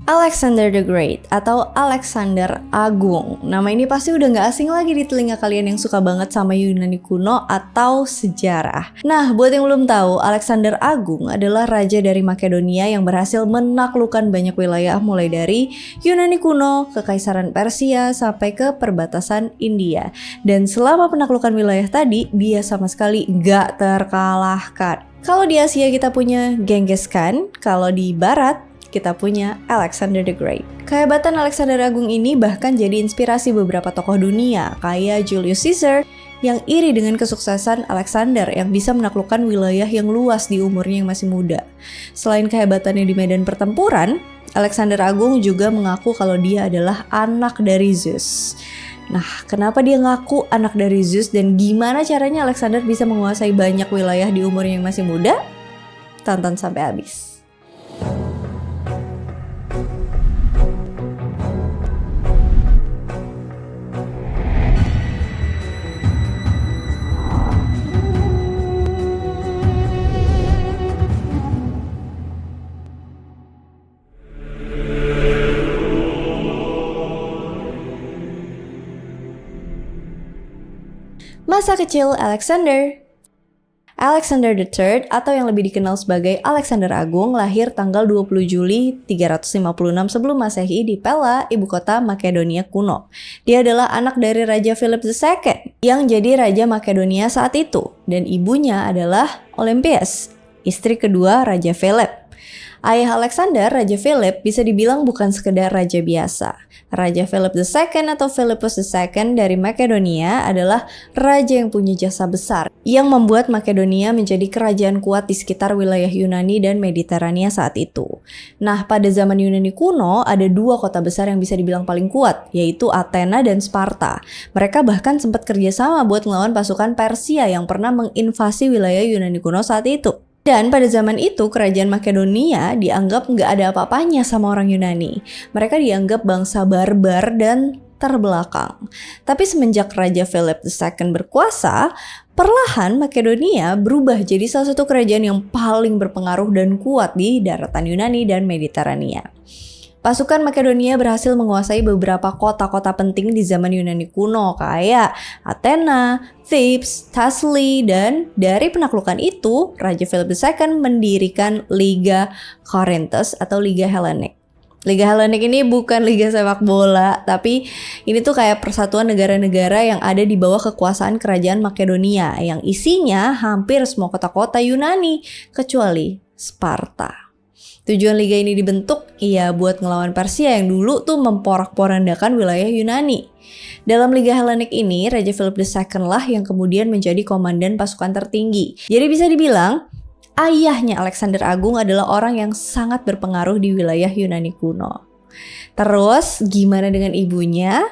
Alexander the Great atau Alexander Agung. Nama ini pasti udah gak asing lagi di telinga kalian yang suka banget sama Yunani kuno atau sejarah. Nah, buat yang belum tahu, Alexander Agung adalah raja dari Makedonia yang berhasil menaklukkan banyak wilayah mulai dari Yunani kuno, Kekaisaran Persia, sampai ke perbatasan India. Dan selama penaklukan wilayah tadi, dia sama sekali gak terkalahkan. Kalau di Asia kita punya Genghis Khan, kalau di Barat kita punya Alexander the Great. Kehebatan Alexander Agung ini bahkan jadi inspirasi beberapa tokoh dunia, kayak Julius Caesar yang iri dengan kesuksesan Alexander yang bisa menaklukkan wilayah yang luas di umurnya yang masih muda. Selain kehebatannya di medan pertempuran, Alexander Agung juga mengaku kalau dia adalah anak dari Zeus. Nah, kenapa dia ngaku anak dari Zeus dan gimana caranya Alexander bisa menguasai banyak wilayah di umurnya yang masih muda? Tonton sampai habis. Masa kecil Alexander. Alexander III atau yang lebih dikenal sebagai Alexander Agung lahir tanggal 20 Juli 356 sebelum Masehi di Pella, ibu kota Makedonia kuno. Dia adalah anak dari Raja Philip II yang jadi Raja Makedonia saat itu, dan ibunya adalah Olympias, istri kedua Raja Philip. Ayah Alexander, Raja Philip, bisa dibilang bukan sekedar raja biasa. Raja Philip II atau Philippus II dari Makedonia adalah raja yang punya jasa besar yang membuat Makedonia menjadi kerajaan kuat di sekitar wilayah Yunani dan Mediterania saat itu. Nah, pada zaman Yunani kuno ada dua kota besar yang bisa dibilang paling kuat, yaitu Athena dan Sparta. Mereka bahkan sempat kerjasama buat melawan pasukan Persia yang pernah menginvasi wilayah Yunani kuno saat itu. Dan pada zaman itu kerajaan Makedonia dianggap nggak ada apa-apanya sama orang Yunani. Mereka dianggap bangsa barbar dan terbelakang. Tapi semenjak Raja Philip II berkuasa, perlahan Makedonia berubah jadi salah satu kerajaan yang paling berpengaruh dan kuat di daratan Yunani dan Mediterania. Pasukan Makedonia berhasil menguasai beberapa kota-kota penting di zaman Yunani kuno kayak Athena, Thebes, Thessaly, dan dari penaklukan itu, Raja Philip II mendirikan Liga Corinthus atau Liga Hellenic. Liga Hellenic ini bukan liga sepak bola, tapi ini tuh kayak persatuan negara-negara yang ada di bawah kekuasaan kerajaan Makedonia yang isinya hampir semua kota-kota Yunani kecuali Sparta. Tujuan liga ini dibentuk buat ngelawan Persia yang dulu tuh memporak-porandakan wilayah Yunani. Dalam Liga Hellenic ini, Raja Philip II lah yang kemudian menjadi komandan pasukan tertinggi. Jadi bisa dibilang, ayahnya Alexander Agung adalah orang yang sangat berpengaruh di wilayah Yunani kuno. Terus, gimana dengan ibunya?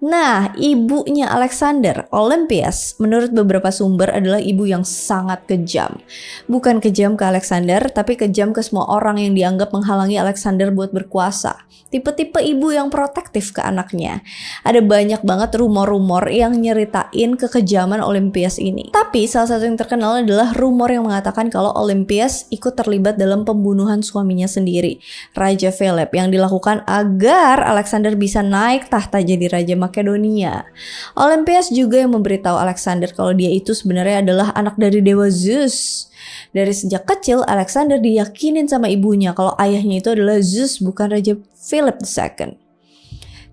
Nah, ibunya Alexander, Olympias, menurut beberapa sumber adalah ibu yang sangat kejam. Bukan kejam ke Alexander, tapi kejam ke semua orang yang dianggap menghalangi Alexander buat berkuasa. Tipe-tipe ibu yang protektif ke anaknya. Ada banyak banget rumor-rumor yang nyeritain kekejaman Olympias ini. Tapi salah satu yang terkenal adalah rumor yang mengatakan kalau Olympias ikut terlibat dalam pembunuhan suaminya sendiri, Raja Philip, yang dilakukan agar Alexander bisa naik tahta jadi Raja Makedonia. Olympias juga yang memberitahu Alexander kalau dia itu sebenarnya adalah anak dari dewa Zeus. Dari sejak kecil, Alexander diyakinin sama ibunya kalau ayahnya itu adalah Zeus, bukan Raja Philip II.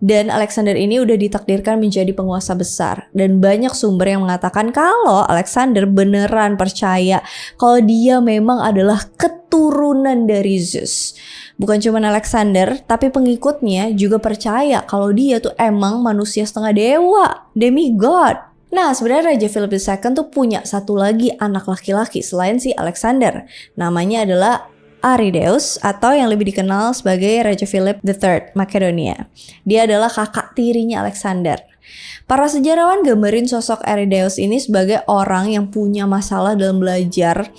Dan Alexander ini udah ditakdirkan menjadi penguasa besar. Dan banyak sumber yang mengatakan kalau Alexander beneran percaya kalau dia memang adalah keturunan dari Zeus. Bukan cuma Alexander, tapi pengikutnya juga percaya kalau dia tuh emang manusia setengah dewa, demigod. Nah, sebenarnya Raja Philip II tuh punya satu lagi anak laki-laki selain si Alexander. Namanya adalah Arideus atau yang lebih dikenal sebagai Raja Philip III Makedonia. Dia adalah kakak tirinya Alexander. Para sejarawan gambarin sosok Arideus ini sebagai orang yang punya masalah dalam belajar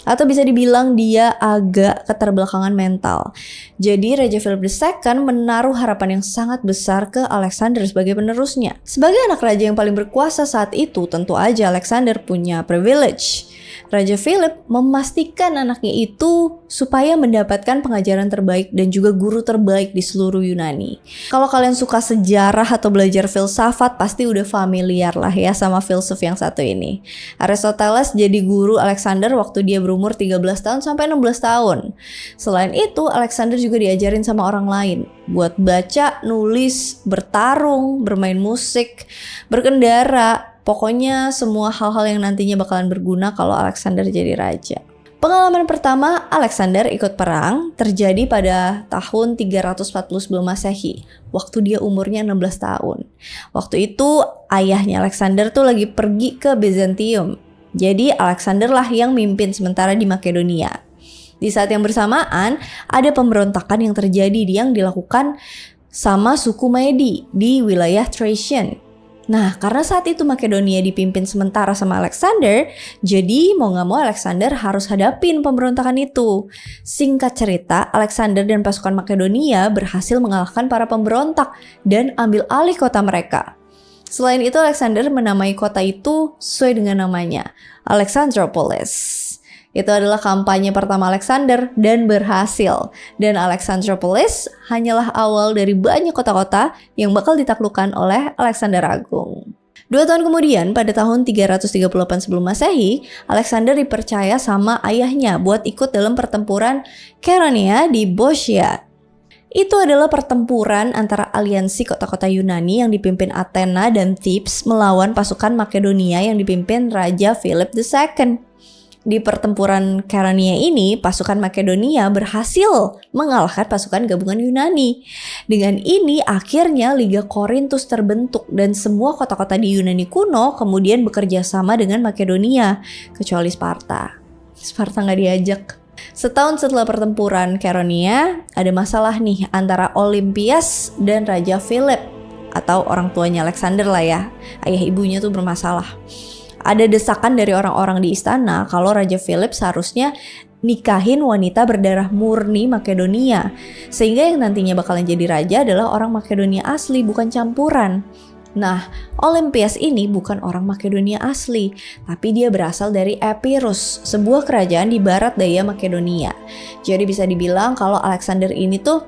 atau bisa dibilang dia agak keterbelakangan mental. Jadi Raja Philip II menaruh harapan yang sangat besar ke Alexander sebagai penerusnya. Sebagai anak raja yang paling berkuasa saat itu, tentu aja Alexander punya privilege. Raja Philip memastikan anaknya itu supaya mendapatkan pengajaran terbaik dan juga guru terbaik di seluruh Yunani. Kalau kalian suka sejarah atau belajar filsafat, pasti udah familiar lah ya sama filsuf yang satu ini. Aristoteles jadi guru Alexander waktu dia berumur 13 tahun sampai 16 tahun. Selain itu, Alexander juga diajarin sama orang lain buat baca, nulis, bertarung, bermain musik, berkendara. Pokoknya semua hal-hal yang nantinya bakalan berguna kalau Alexander jadi raja. Pengalaman pertama Alexander ikut perang terjadi pada tahun 340 sebelum Masehi, waktu dia umurnya 16 tahun. Waktu itu ayahnya Alexander tuh lagi pergi ke Byzantium. Jadi Alexander lah yang mimpin sementara di Makedonia. Di saat yang bersamaan ada pemberontakan yang terjadi yang dilakukan sama suku Medi di wilayah Thracian. Nah, karena saat itu Makedonia dipimpin sementara sama Alexander, jadi mau gak mau Alexander harus hadapin pemberontakan itu. Singkat cerita, Alexander dan pasukan Makedonia berhasil mengalahkan para pemberontak dan ambil alih kota mereka. Selain itu, Alexander menamai kota itu sesuai dengan namanya, Alexandropolis. Itu adalah kampanye pertama Alexander dan berhasil. Dan Alexandropolis hanyalah awal dari banyak kota-kota yang bakal ditaklukkan oleh Alexander Agung. 2 tahun kemudian, pada tahun 338 sebelum Masehi, Alexander dipercaya sama ayahnya buat ikut dalam pertempuran Chaeronea di Boeotia. Itu adalah pertempuran antara aliansi kota-kota Yunani yang dipimpin Athena dan Thebes melawan pasukan Makedonia yang dipimpin Raja Philip II. Di pertempuran Chaeronea ini, pasukan Makedonia berhasil mengalahkan pasukan gabungan Yunani. Dengan ini, akhirnya Liga Korintus terbentuk dan semua kota-kota di Yunani kuno kemudian bekerja sama dengan Makedonia, kecuali Sparta. Sparta nggak diajak. Setahun setelah pertempuran Chaeronea, ada masalah nih antara Olympias dan Raja Philip, atau orang tuanya Alexander lah ya. Ayah ibunya tuh bermasalah. Ada desakan dari orang-orang di istana kalau Raja Philip seharusnya nikahin wanita berdarah murni Makedonia, sehingga yang nantinya bakalan jadi raja adalah orang Makedonia asli, bukan campuran. Nah, Olympias ini bukan orang Makedonia asli, tapi dia berasal dari Epirus, sebuah kerajaan di barat daya Makedonia. Jadi bisa dibilang kalau Alexander ini tuh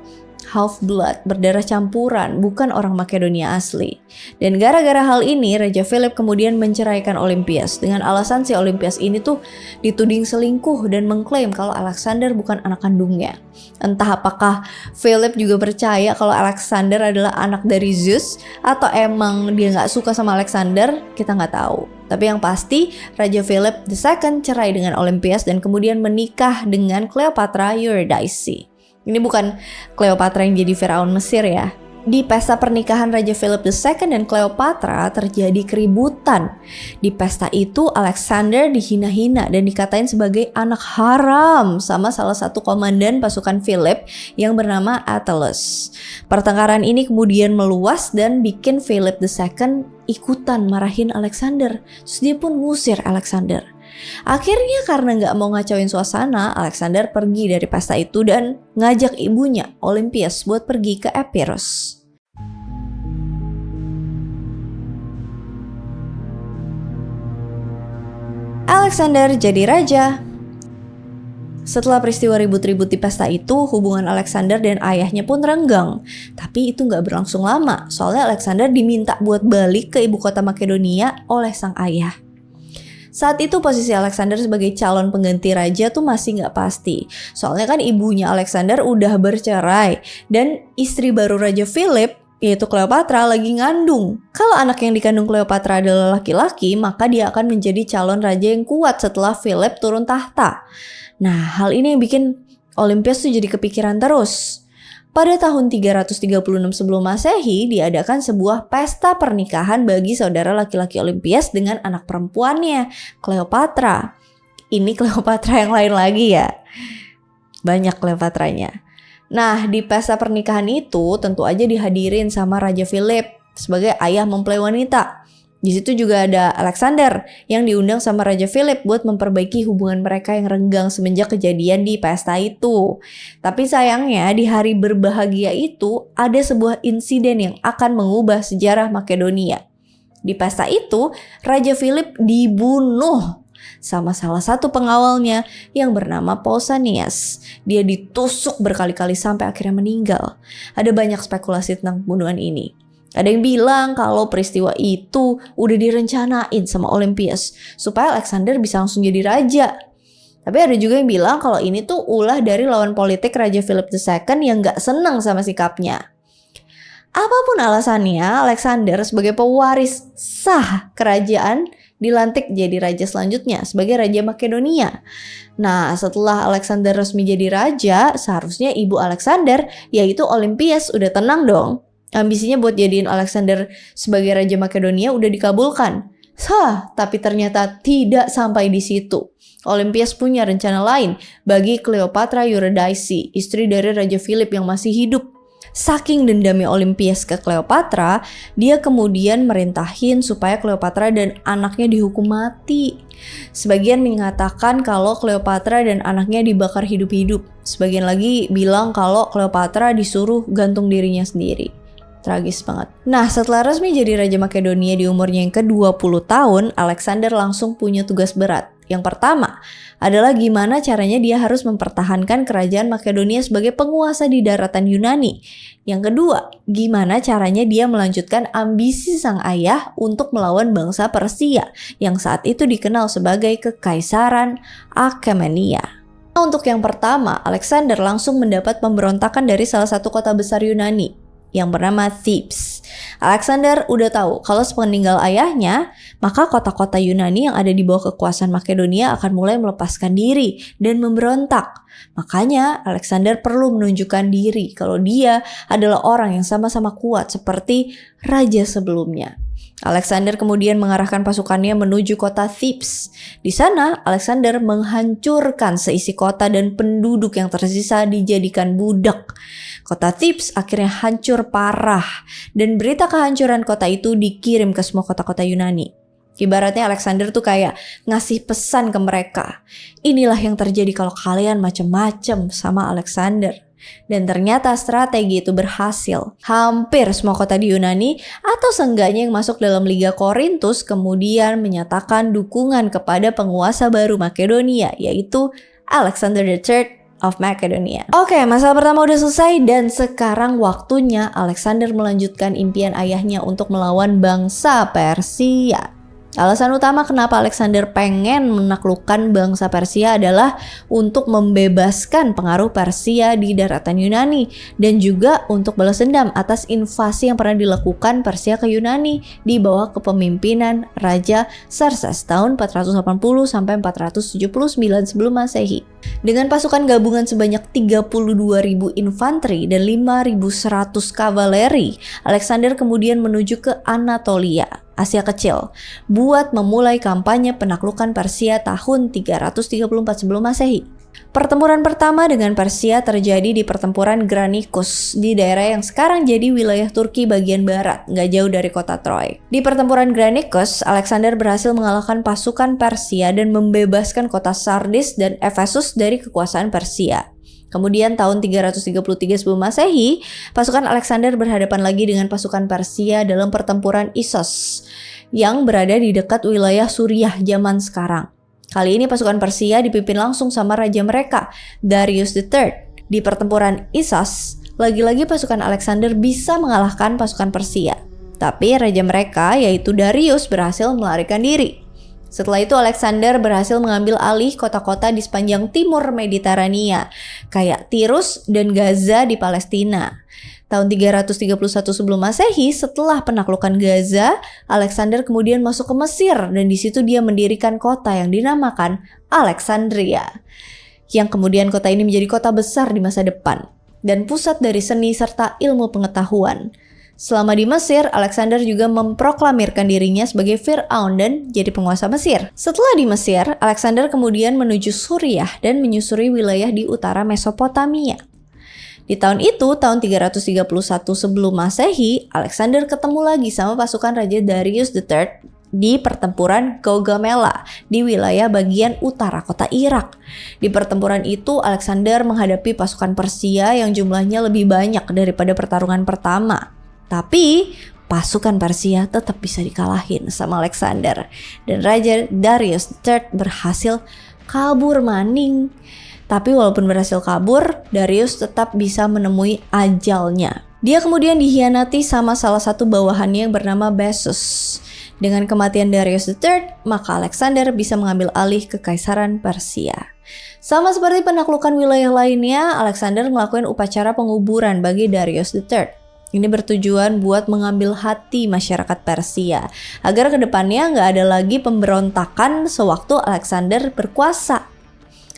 half blood, berdarah campuran, bukan orang Makedonia asli. Dan gara-gara hal ini, Raja Philip kemudian menceraikan Olympias dengan alasan si Olympias ini tuh dituding selingkuh dan mengklaim kalau Alexander bukan anak kandungnya. Entah apakah Philip juga percaya kalau Alexander adalah anak dari Zeus atau emang dia nggak suka sama Alexander, kita nggak tahu. Tapi yang pasti, Raja Philip II cerai dengan Olympias dan kemudian menikah dengan Cleopatra Eurydice. Ini bukan Cleopatra yang jadi Firaun Mesir ya. Di pesta pernikahan Raja Philip II dan Cleopatra terjadi keributan. Di pesta itu Alexander dihina-hina dan dikatain sebagai anak haram sama salah satu komandan pasukan Philip yang bernama Attalus. Pertengkaran ini kemudian meluas dan bikin Philip II ikutan marahin Alexander. Terus dia pun ngusir Alexander. Akhirnya karena gak mau ngacauin suasana, Alexander pergi dari pesta itu dan ngajak ibunya Olympias buat pergi ke Epirus. Alexander jadi raja. Setelah peristiwa ribut-ribut di pesta itu, hubungan Alexander dan ayahnya pun renggang. Tapi itu gak berlangsung lama, soalnya Alexander diminta buat balik ke ibu kota Makedonia oleh sang ayah. Saat itu posisi Alexander sebagai calon pengganti raja tuh masih gak pasti. Soalnya kan ibunya Alexander udah bercerai dan istri baru Raja Philip, yaitu Cleopatra, lagi ngandung. Kalau anak yang dikandung Cleopatra adalah laki-laki, maka dia akan menjadi calon raja yang kuat setelah Philip turun tahta. Nah, hal ini yang bikin Olympias tuh jadi kepikiran terus. Pada tahun 336 sebelum Masehi diadakan sebuah pesta pernikahan bagi saudara laki-laki Olympias dengan anak perempuannya, Cleopatra. Ini Cleopatra yang lain lagi ya. Banyak Cleopatranya. Nah, di pesta pernikahan itu tentu aja dihadirin sama Raja Philip sebagai ayah mempelai wanita. Di situ juga ada Alexander yang diundang sama Raja Philip buat memperbaiki hubungan mereka yang renggang semenjak kejadian di pesta itu. Tapi sayangnya di hari berbahagia itu ada sebuah insiden yang akan mengubah sejarah Makedonia. Di pesta itu Raja Philip dibunuh. sama salah satu pengawalnya yang bernama Pausanias. Dia ditusuk berkali-kali sampai akhirnya meninggal. Ada banyak spekulasi tentang pembunuhan ini. Ada yang bilang kalau peristiwa itu udah direncanain sama Olympias supaya Alexander bisa langsung jadi raja. Tapi ada juga yang bilang kalau ini tuh ulah dari lawan politik Raja Philip II yang gak senang sama sikapnya. Apapun alasannya, Alexander sebagai pewaris sah kerajaan dilantik jadi raja selanjutnya sebagai Raja Makedonia. Nah, setelah Alexander resmi jadi raja, seharusnya ibu Alexander yaitu Olympias udah tenang dong. Ambisinya buat jadiin Alexander sebagai Raja Makedonia udah dikabulkan. Tapi ternyata tidak sampai di situ. Olympias punya rencana lain bagi Cleopatra Eurydice, istri dari Raja Philip yang masih hidup. Saking dendamnya Olympias ke Cleopatra, dia kemudian merintahin supaya Cleopatra dan anaknya dihukum mati. Sebagian mengatakan kalau Cleopatra dan anaknya dibakar hidup-hidup. Sebagian lagi bilang kalau Cleopatra disuruh gantung dirinya sendiri. Tragis banget. Nah, setelah resmi jadi Raja Makedonia di umurnya yang ke-20 tahun, Alexander langsung punya tugas berat. Yang pertama adalah gimana caranya dia harus mempertahankan kerajaan Makedonia sebagai penguasa di daratan Yunani. Yang kedua, gimana caranya dia melanjutkan ambisi sang ayah untuk melawan bangsa Persia yang saat itu dikenal sebagai Kekaisaran Achaemenida. Untuk yang pertama, Alexander langsung mendapat pemberontakan dari salah satu kota besar Yunani yang bernama Thebes. Alexander udah tahu kalau sepeninggal ayahnya, maka kota-kota Yunani yang ada di bawah kekuasaan Makedonia akan mulai melepaskan diri dan memberontak. Makanya Alexander perlu menunjukkan diri kalau dia adalah orang yang sama-sama kuat seperti raja sebelumnya. Alexander kemudian mengarahkan pasukannya menuju kota Thebes. Di sana, Alexander menghancurkan seisi kota dan penduduk yang tersisa dijadikan budak. Kota Thebes akhirnya hancur parah dan berita kehancuran kota itu dikirim ke semua kota-kota Yunani. Ibaratnya Alexander tuh kayak ngasih pesan ke mereka. Inilah yang terjadi kalau kalian macem-macem sama Alexander. Dan ternyata strategi itu berhasil. Hampir semua kota di Yunani atau seenggaknya yang masuk dalam Liga Korintus kemudian menyatakan dukungan kepada penguasa baru Makedonia, yaitu Alexander III of Macedonia. Oke, masalah pertama udah selesai dan sekarang waktunya Alexander melanjutkan impian ayahnya untuk melawan bangsa Persia. Alasan utama kenapa Alexander pengen menaklukkan bangsa Persia adalah untuk membebaskan pengaruh Persia di daratan Yunani dan juga untuk balas dendam atas invasi yang pernah dilakukan Persia ke Yunani di bawah kepemimpinan Raja Xerxes tahun 480 sampai 479 sebelum Masehi. Dengan pasukan gabungan sebanyak 32.000 infanteri dan 5.100 kavaleri, Alexander kemudian menuju ke Anatolia, Asia Kecil, buat memulai kampanye penaklukan Persia tahun 334 sebelum Masehi. Pertempuran pertama dengan Persia terjadi di pertempuran Granicus di daerah yang sekarang jadi wilayah Turki bagian barat, nggak jauh dari kota Troy. Di pertempuran Granicus, Alexander berhasil mengalahkan pasukan Persia dan membebaskan kota Sardis dan Efesus dari kekuasaan Persia. Kemudian tahun 333 sebelum Masehi, pasukan Alexander berhadapan lagi dengan pasukan Persia dalam pertempuran Issos yang berada di dekat wilayah Suriah zaman sekarang. Kali ini pasukan Persia dipimpin langsung sama raja mereka, Darius III. Di pertempuran Issos, lagi-lagi pasukan Alexander bisa mengalahkan pasukan Persia. Tapi raja mereka, yaitu Darius, berhasil melarikan diri. Setelah itu Alexander berhasil mengambil alih kota-kota di sepanjang timur Mediterania, kayak Tirus dan Gaza di Palestina. Tahun 331 sebelum Masehi, setelah penaklukan Gaza, Alexander kemudian masuk ke Mesir dan di situ dia mendirikan kota yang dinamakan Alexandria. Yang kemudian kota ini menjadi kota besar di masa depan dan pusat dari seni serta ilmu pengetahuan. Selama di Mesir, Alexander juga memproklamirkan dirinya sebagai Fir'aun dan jadi penguasa Mesir. Setelah di Mesir, Alexander kemudian menuju Suriah dan menyusuri wilayah di utara Mesopotamia. Di tahun itu, tahun 331 sebelum Masehi, Alexander ketemu lagi sama pasukan Raja Darius III di pertempuran Gaugamela di wilayah bagian utara kota Irak. Di pertempuran itu, Alexander menghadapi pasukan Persia yang jumlahnya lebih banyak daripada pertarungan pertama. Tapi pasukan Persia tetap bisa dikalahin sama Alexander. Dan Raja Darius III berhasil kabur maning. Tapi walaupun berhasil kabur, Darius tetap bisa menemui ajalnya. Dia kemudian dihianati sama salah satu bawahannya yang bernama Bessus. Dengan kematian Darius III, maka Alexander bisa mengambil alih kekaisaran Persia. Sama seperti penaklukan wilayah lainnya, Alexander melakukan upacara penguburan bagi Darius III. Ini bertujuan buat mengambil hati masyarakat Persia agar kedepannya nggak ada lagi pemberontakan sewaktu Alexander berkuasa.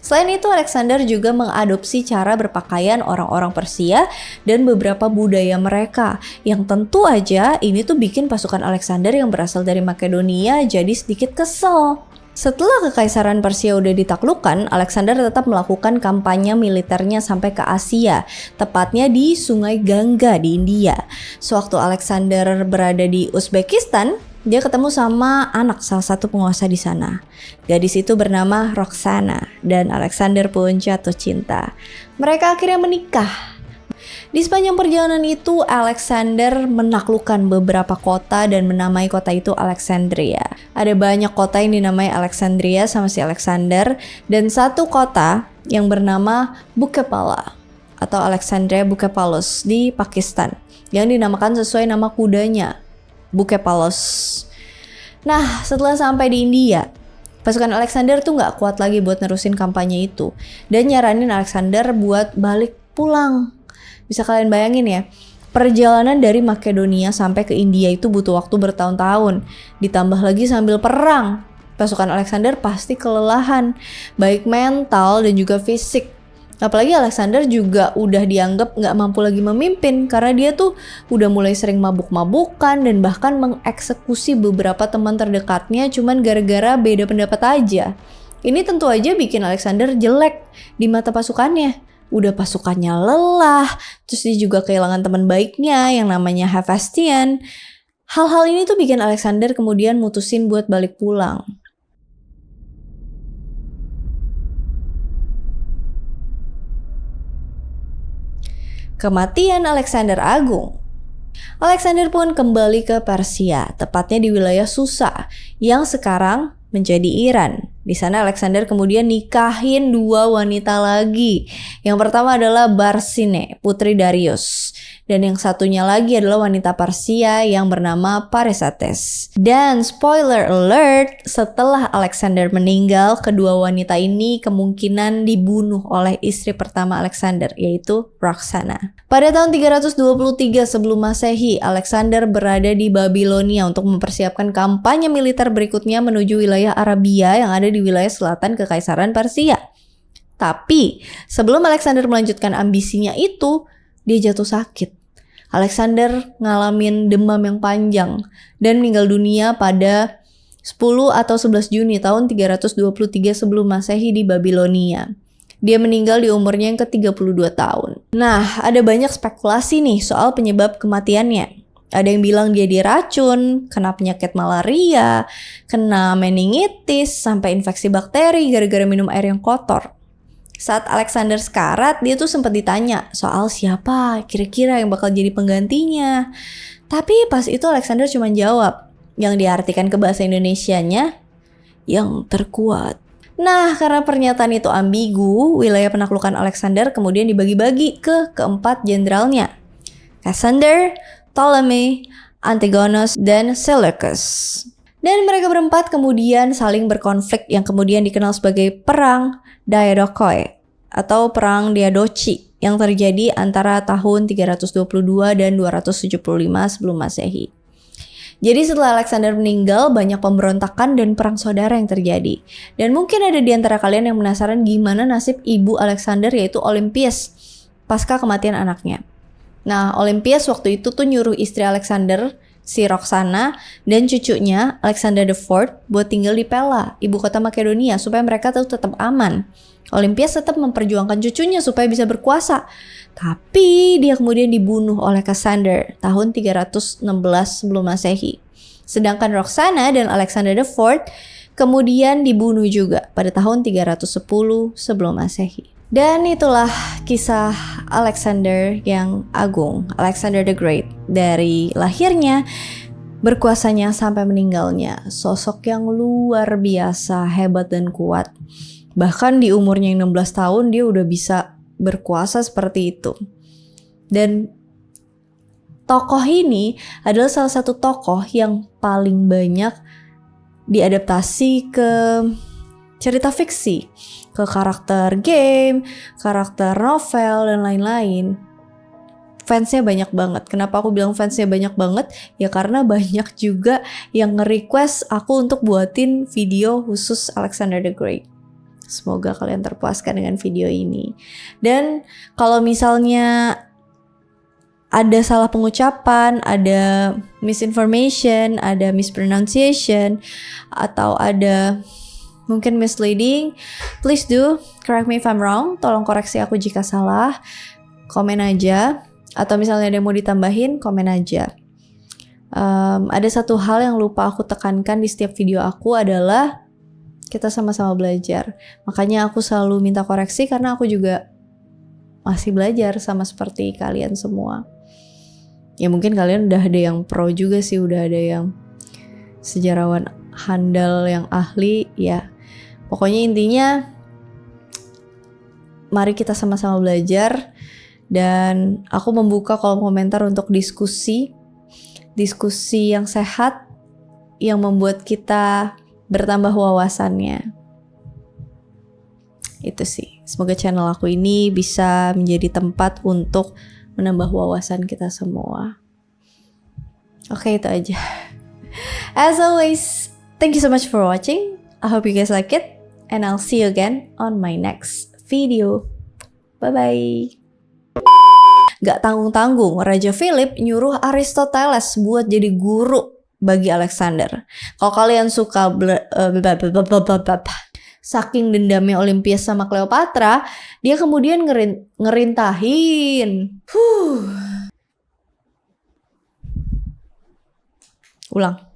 Selain itu, Alexander juga mengadopsi cara berpakaian orang-orang Persia dan beberapa budaya mereka, yang tentu aja ini tuh bikin pasukan Alexander yang berasal dari Makedonia jadi sedikit kesel. Setelah kekaisaran Persia udah ditaklukkan, Alexander tetap melakukan kampanye militernya sampai ke Asia, tepatnya di Sungai Gangga di India. Sewaktu Alexander berada di Uzbekistan, dia ketemu sama anak salah satu penguasa di sana. Gadis itu bernama Roxana dan Alexander pun jatuh cinta. Mereka akhirnya menikah. Di sepanjang perjalanan itu, Alexander menaklukkan beberapa kota dan menamai kota itu Alexandria. Ada banyak kota yang dinamai Alexandria sama si Alexander, dan satu kota yang bernama Bukepala atau Alexandria Bucephalus di Pakistan yang dinamakan sesuai nama kudanya, Bucephalus. Nah, setelah sampai di India, pasukan Alexander tuh nggak kuat lagi buat nerusin kampanye itu dan nyaranin Alexander buat balik pulang. Bisa kalian bayangin ya, perjalanan dari Makedonia sampai ke India itu butuh waktu bertahun-tahun. Ditambah lagi sambil perang, pasukan Alexander pasti kelelahan, baik mental dan juga fisik. Apalagi Alexander juga udah dianggap gak mampu lagi memimpin karena dia tuh udah mulai sering mabuk-mabukan dan bahkan mengeksekusi beberapa teman terdekatnya cuman gara-gara beda pendapat aja. Ini tentu aja bikin Alexander jelek di mata pasukannya. Udah pasukannya lelah, terus dia juga kehilangan teman baiknya yang namanya Hephaestion. Hal-hal ini tuh bikin Alexander kemudian mutusin buat balik pulang. Kematian Alexander Agung. Alexander pun kembali ke Persia, tepatnya di wilayah Susa, yang sekarang menjadi Iran. Di sana Alexander kemudian nikahin 2 wanita lagi. Yang pertama adalah Barsine, putri Darius. Dan yang satunya lagi adalah wanita Persia yang bernama Parysates. Dan spoiler alert, setelah Alexander meninggal, kedua wanita ini kemungkinan dibunuh oleh istri pertama Alexander, yaitu Roxana. Pada tahun 323 sebelum Masehi, Alexander berada di Babilonia untuk mempersiapkan kampanye militer berikutnya menuju wilayah Arabia yang ada di wilayah selatan Kekaisaran Persia. Tapi sebelum Alexander melanjutkan ambisinya itu, dia jatuh sakit. Alexander ngalamin demam yang panjang dan meninggal dunia pada 10 atau 11 Juni tahun 323 sebelum Masehi di Babilonia. Dia meninggal di umurnya yang ke-32 tahun. Nah, ada banyak spekulasi nih soal penyebab kematiannya. Ada yang bilang dia diracun, kena penyakit malaria, kena meningitis, sampai infeksi bakteri gara-gara minum air yang kotor. Saat Alexander sekarat, dia tuh sempat ditanya soal siapa kira-kira yang bakal jadi penggantinya. Tapi pas itu Alexander cuma jawab, yang diartikan ke bahasa Indonesianya, yang terkuat. Nah, karena pernyataan itu ambigu, wilayah penaklukan Alexander kemudian dibagi-bagi ke keempat jenderalnya, Cassander, Ptolemy, Antigonus, dan Seleucus. Dan mereka berempat kemudian saling berkonflik yang kemudian dikenal sebagai Perang Diadochoi atau Perang Diadochi yang terjadi antara tahun 322 dan 275 sebelum Masehi. Jadi setelah Alexander meninggal, banyak pemberontakan dan perang saudara yang terjadi. Dan mungkin ada di antara kalian yang penasaran gimana nasib ibu Alexander, yaitu Olympias, pasca kematian anaknya. Nah, Olympias waktu itu tuh nyuruh istri Alexander, si Roxana, dan cucunya Alexander IV buat tinggal di Pella, ibu kota Makedonia, supaya mereka tuh tetap aman. Olympias tetap memperjuangkan cucunya supaya bisa berkuasa. Tapi dia kemudian dibunuh oleh Cassander tahun 316 sebelum Masehi. Sedangkan Roxana dan Alexander IV kemudian dibunuh juga pada tahun 310 sebelum Masehi. Dan itulah kisah Alexander yang agung, Alexander the Great. Dari lahirnya, berkuasanya sampai meninggalnya. Sosok yang luar biasa, hebat dan kuat. Bahkan di umurnya yang 16 tahun dia udah bisa berkuasa seperti itu. Dan tokoh ini adalah salah satu tokoh yang paling banyak diadaptasi ke cerita fiksi, ke karakter game, karakter novel, dan lain-lain. Fansnya banyak banget. Kenapa aku bilang fansnya banyak banget? Ya karena banyak juga yang nge-request aku untuk buatin video khusus Alexander the Great. Semoga kalian terpuaskan dengan video ini. Dan kalau misalnya ada salah pengucapan, ada misinformation, ada mispronunciation, atau ada mungkin misleading, please do correct me if I'm wrong. Tolong koreksi aku jika salah. Komen aja. Atau misalnya ada yang mau ditambahin, komen aja. Ada satu hal yang lupa aku tekankan di setiap video aku adalah kita sama-sama belajar. Makanya aku selalu minta koreksi karena aku juga masih belajar sama seperti kalian semua. Ya mungkin kalian udah ada yang pro juga sih, udah ada yang sejarawan handal yang ahli ya. Pokoknya intinya mari kita sama-sama belajar. Dan aku membuka kolom komentar untuk diskusi yang sehat, yang membuat kita bertambah wawasannya. Itu sih, semoga channel aku ini bisa menjadi tempat untuk menambah wawasan kita semua. Oke, itu aja. As always, thank you so much for watching. I hope you guys like it, and I'll see you again on my next video. Bye-bye. Gak tanggung-tanggung, Raja Philip nyuruh Aristoteles buat jadi guru bagi Alexander. Kalau kalian suka saking dendamnya Olympias sama Cleopatra, dia kemudian ngerintahin. Ulang.